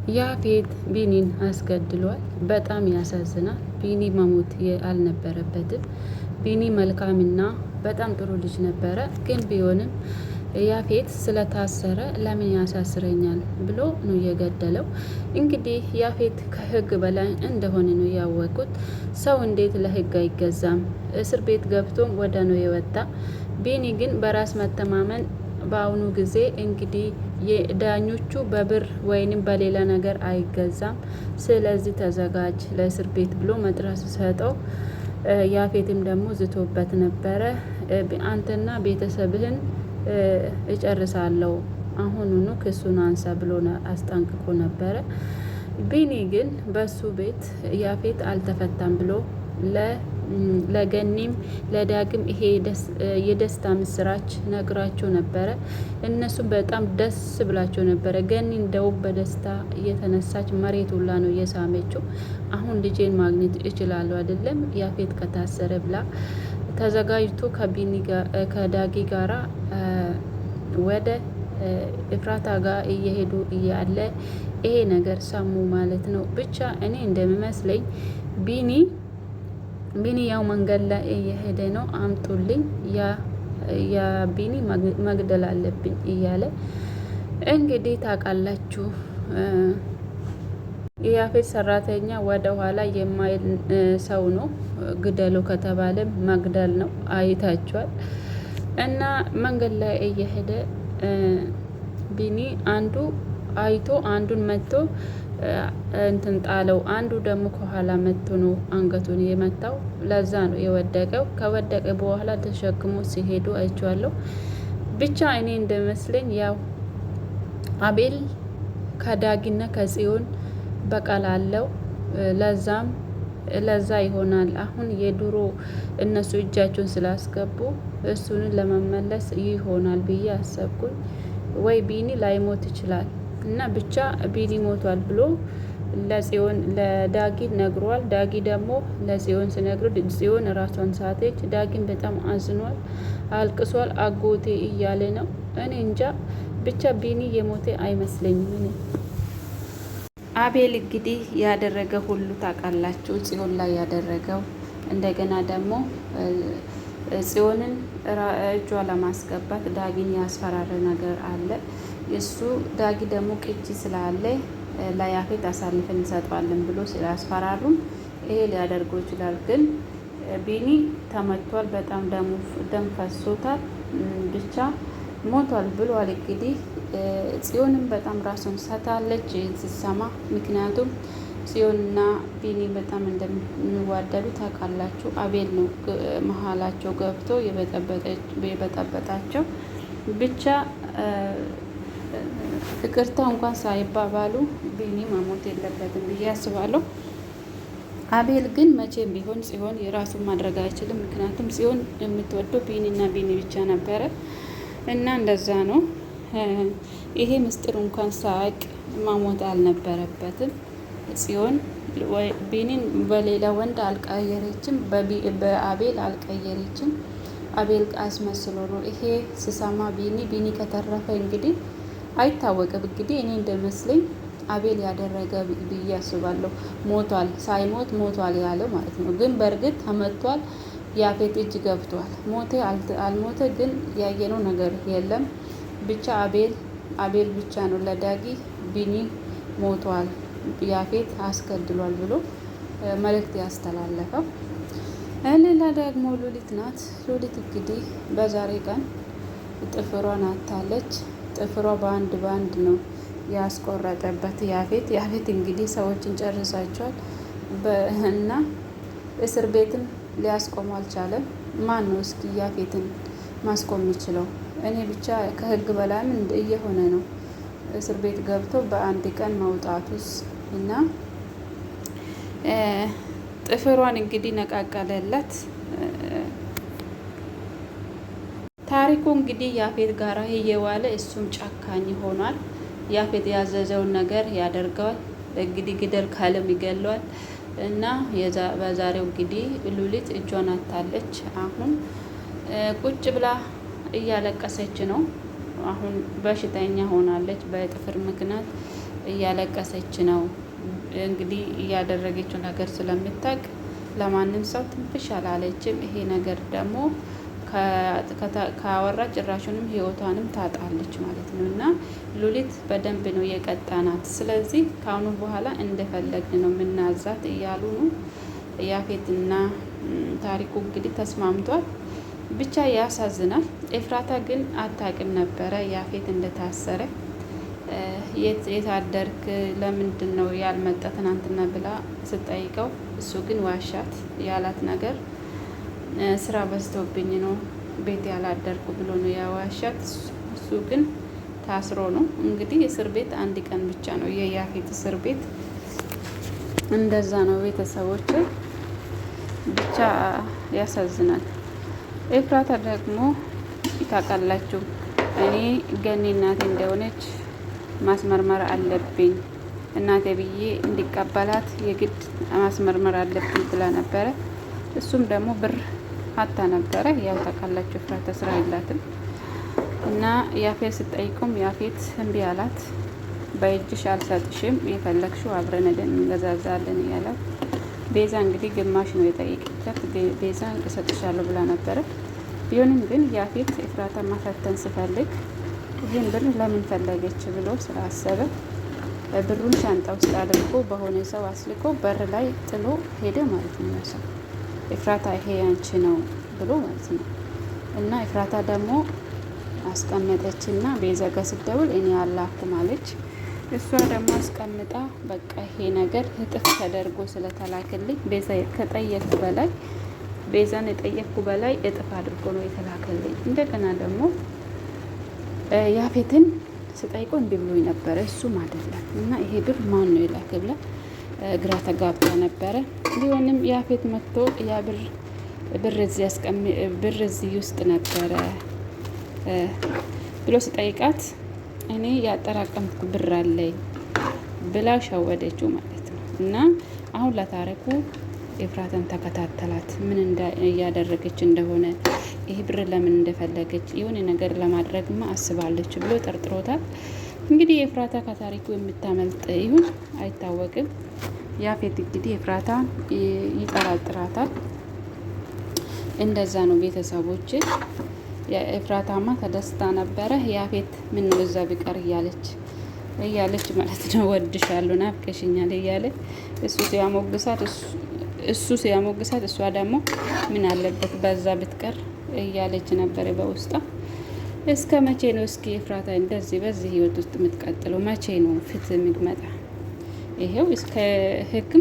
ያፌት ቢኒን አስገድሏል። በጣም ያሳዝናል። ቢኒ መሞት አልነበረበትም። ቢኒ መልካምና በጣም ጥሩ ልጅ ነበረ። ግን ቢሆንም ያፌት ስለታሰረ ለምን ያሳስረኛል ብሎ ነው የገደለው። እንግዲህ ያፌት ከህግ በላይ እንደሆነ ነው ያወቁት። ሰው እንዴት ለህግ አይገዛም? እስር ቤት ገብቶም ወደ ነው የወጣ። ቢኒ ግን በራስ መተማመን በአሁኑ ጊዜ እንግዲህ የዳኞቹ በብር ወይንም በሌላ ነገር አይገዛም። ስለዚህ ተዘጋጅ ለእስር ቤት ብሎ መጥሪያ ሰጠው። ያፌትም ደግሞ ዝቶበት ነበረ። አንተና ቤተሰብህን እጨርሳለሁ፣ አሁኑኑ ክሱን አንሳ ብሎ አስጠንቅቆ ነበረ። ቢኒ ግን በሱ ቤት ያፌት አልተፈታም ብሎ ለገኒም ለዳግም ይሄ የደስታ ምስራች ነግራቸው ነበረ። እነሱም በጣም ደስ ብላቸው ነበረ። ገኒ እንደው በደስታ እየተነሳች መሬት ሁላ ነው እየሳመችው። አሁን ልጄን ማግኘት እችላለሁ አይደለም ያፌት ከታሰረ ብላ ተዘጋጅቶ ከዳጊ ጋራ ወደ ኤፍራታ ጋር እየሄዱ እያለ ይሄ ነገር ሰሙ ማለት ነው። ብቻ እኔ እንደሚመስለኝ ቢኒ ያው መንገድ ላይ እየሄደ ነው። አምጡልኝ ያ ቢኒ መግደል አለብኝ እያለ እንግዲህ ታውቃላችሁ፣ የያፌት ሰራተኛ ወደ ኋላ የማይል ሰው ነው። ግደሉ ከተባለም መግደል ነው። አይታችኋል። እና መንገድ ላይ እየሄደ ቢኒ አንዱ አይቶ አንዱን መቶ እንትን ጣለው። አንዱ ደግሞ ከኋላ መቶ ነው አንገቱን የመታው። ለዛ ነው የወደቀው። ከወደቀ በኋላ ተሸክሞ ሲሄዱ አይቼዋለሁ። ብቻ እኔ እንደመስለኝ ያው አቤል ከዳጊና ከጽዮን በቀል አለው። ለዛ ይሆናል አሁን የድሮ እነሱ እጃቸውን ስላስገቡ እሱን ለመመለስ ይሆናል ብዬ አሰብኩኝ። ወይ ቢኒ ላይሞት ይችላል እና ብቻ ቢኒ ሞቷል ብሎ ለዳጊ ነግሯል። ዳጊ ደግሞ ለጽዮን ሲነግሩ ጽዮን ራሷን ሳተች። ዳጊን በጣም አዝኗል፣ አልቅሷል። አጎቴ እያለ ነው። እኔ እንጃ ብቻ ቢኒ የሞቴ አይመስለኝም። አቤል እንግዲህ ያደረገ ሁሉ ታውቃላችሁ፣ ጽዮን ላይ ያደረገው እንደገና ደግሞ ጽዮንን እጇ ለማስገባት ዳጊን ያስፈራረ ነገር አለ። እሱ ዳጊ ደግሞ ቅጂ ስላለ ለያፌት አሳልፈን እንሰጠዋለን ብሎ ስላስፈራሩም ይሄ ሊያደርገው ይችላል። ግን ቢኒ ተመቷል፣ በጣም ደም ፈሶታል፣ ብቻ ሞቷል ብሏል። እንግዲህ ጽዮንም በጣም ራሱን ሰታለች ስትሰማ። ምክንያቱም ጽዮንና ቢኒ በጣም እንደሚዋደዱ ታውቃላችሁ። አቤል ነው መሀላቸው ገብቶ የበጠበጣቸው። ብቻ ይቅርታ እንኳን ሳይባባሉ ቢኒ መሞት የለበትም ብዬ አስባለሁ። አቤል ግን መቼም ቢሆን ጽዮን የራሱን ማድረግ አይችልም። ምክንያቱም ጽዮን የምትወደው ቢኒና ቢኒ ብቻ ነበረ እና እንደዛ ነው። ይሄ ምስጢር እንኳን ሳያውቅ መሞት አልነበረበትም። ጽዮን ቢኒን በሌላ ወንድ አልቀየረችም፣ በአቤል አልቀየረችም። አቤል አስመስሎ ነው። ይሄ ስሰማ ቢኒ ከተረፈ እንግዲህ አይታወቅም። እንግዲህ እኔ እንደመስለኝ አቤል ያደረገ ብዬ አስባለሁ። ሞቷል፣ ሳይሞት ሞቷል ያለው ማለት ነው። ግን በእርግጥ ተመቷል፣ ያፌት እጅ ገብቷል። ሞቴ አልሞተ ግን ያየነው ነገር የለም። ብቻ አቤል ብቻ ነው ለዳጊ ቢኒ ሞቷል፣ ያፌት አስገድሏል ብሎ መልእክት ያስተላለፈው። ሌላ ደግሞ ሉሊት ናት። ሉሊት እንግዲህ በዛሬ ቀን ጥፍሯን አታለች። ጥፍሯ በአንድ ነው ያስቆረጠበት ያፌት እንግዲህ ሰዎችን ጨርሳቸዋል እና እስር ቤትም ሊያስቆሙ አልቻለም። ማን ነው እስኪ ያፌትን ማስቆም የሚችለው? እኔ ብቻ ከህግ በላይም እየሆነ ነው። እስር ቤት ገብቶ በአንድ ቀን መውጣቱስ እና ጥፍሯን እንግዲህ ነቃቀለለት። ታሪኩ እንግዲህ ያፌት ጋራ እየዋለ እሱም ጨካኝ ሆኗል። ያፌት ያዘዘውን ነገር ያደርገዋል። እንግዲህ ግደል ካለም ይገለዋል። እና በዛሬው እንግዲህ ሉሊት እጇን አታለች። አሁን ቁጭ ብላ እያለቀሰች ነው። አሁን በሽተኛ ሆናለች በጥፍር ምክንያት። እያለቀሰች ነው። እንግዲህ እያደረገችው ነገር ስለምታውቅ ለማንም ሰው ትንፍሽ አላለችም። ይሄ ነገር ደግሞ ካወራ ጭራሹንም ህይወቷንም ታጣለች ማለት ነው። እና ሉሊት በደንብ ነው የቀጣናት። ስለዚህ ከአሁኑ በኋላ እንደፈለግን ነው የምናዛት እያሉ ነው። ያፌትና ታሪኩ እንግዲህ ተስማምቷል። ብቻ ያሳዝናል። ኤፍራታ ግን አታውቅም ነበረ ያፌት እንደታሰረ። የት አደርክ? ለምንድን ነው ያልመጣ ትናንትና ብላ ስጠይቀው እሱ ግን ዋሻት። ያላት ነገር ስራ በዝቶብኝ ነው ቤት ያላደርኩ ብሎ ነው ያዋሻት። እሱ ግን ታስሮ ነው እንግዲህ። እስር ቤት አንድ ቀን ብቻ ነው የያፌት እስር ቤት። እንደዛ ነው ቤተሰቦች። ብቻ ያሳዝናል። ኤፍራታ ደግሞ ታውቃላችሁ፣ እኔ ገኒ እናቴ እንደሆነች ማስመርመር አለብኝ፣ እናቴ ብዬ እንዲቀበላት የግድ ማስመርመር አለብኝ ብላ ነበረ። እሱም ደግሞ ብር አታ ነበረ። ያው ታውቃላችሁ ኤፍራታ ስራ የላትም እና ያፌት ስጠይቁም ያፌት እምቢ አላት። በእጅሽ አልሰጥሽም፣ የፈለግሽው አብረን እንገዛዛለን እያላት። ቤዛ እንግዲህ ግማሽ ነው የጠየቀቻት። ቤዛ እሰጥሻለሁ ብላ ነበረ። ቢሆንም ግን ያፌት ኤፍራታ ማፈተን ስፈልግ ይህን ብር ለምን ፈለገች ብሎ ስላሰበ ብሩን ሻንጣ ውስጥ አድርጎ በሆነ ሰው አስልኮ በር ላይ ጥሎ ሄደ ማለት ነው። ሰው ኤፍራታ ይሄ ያንቺ ነው ብሎ ማለት ነው። እና ኤፍራታ ደግሞ አስቀመጠችና ቤዛ ጋር ስትደውል እኔ አላኩም አለች። እሷ ደግሞ አስቀምጣ በቃ ይሄ ነገር እጥፍ ተደርጎ ስለተላከልኝ ከጠየቅኩ በላይ ቤዛን የጠየቅኩ በላይ እጥፍ አድርጎ ነው የተላከልኝ። እንደገና ደግሞ ያፌትን ስጠይቆ እንዲ ብሎኝ ነበረ እሱም አይደለም እና ይሄ ብር ማን ነው የላከ ብላ ግራ ተጋብታ ነበረ። ቢሆንም ያፌት መጥቶ ያ ብር እዚህ ውስጥ ነበረ ብሎ ስጠይቃት እኔ ያጠራቀምኩ ብር አለኝ ብላ ሸወደችው ማለት ነው። እና አሁን ለታሪኩ ኤፍራታን ተከታተላት፣ ምን እያደረገች እንደሆነ፣ ይሄ ብር ለምን እንደፈለገች የሆነ ነገር ለማድረግማ አስባለች ብሎ ጠርጥሮታል። እንግዲህ ኤፍራታ ከታሪኩ የምታመልጥ ይሁን አይታወቅም። ያፌት እንግዲህ ኤፍራታ ይጠራጥራታል። እንደዛ ነው ቤተሰቦች። ኤፍራታማ ተደስታ ነበረ። ያፌት ምን ነው እዛ ቢቀር እያለች ማለት ነው። ወድሻለሁ፣ ናፍቀሽኛል እያለ እሱ ሲያሞግሳት እሷ ደግሞ ምን አለበት በዛ ብትቀር እያለች ነበረ በውስጧ። እስከ መቼ ነው እስኪ ኤፍራታ እንደዚህ በዚህ ህይወት ውስጥ የምትቀጥለው? መቼ ነው ፍትህ የሚመጣ? ይሄው እስከ ህግ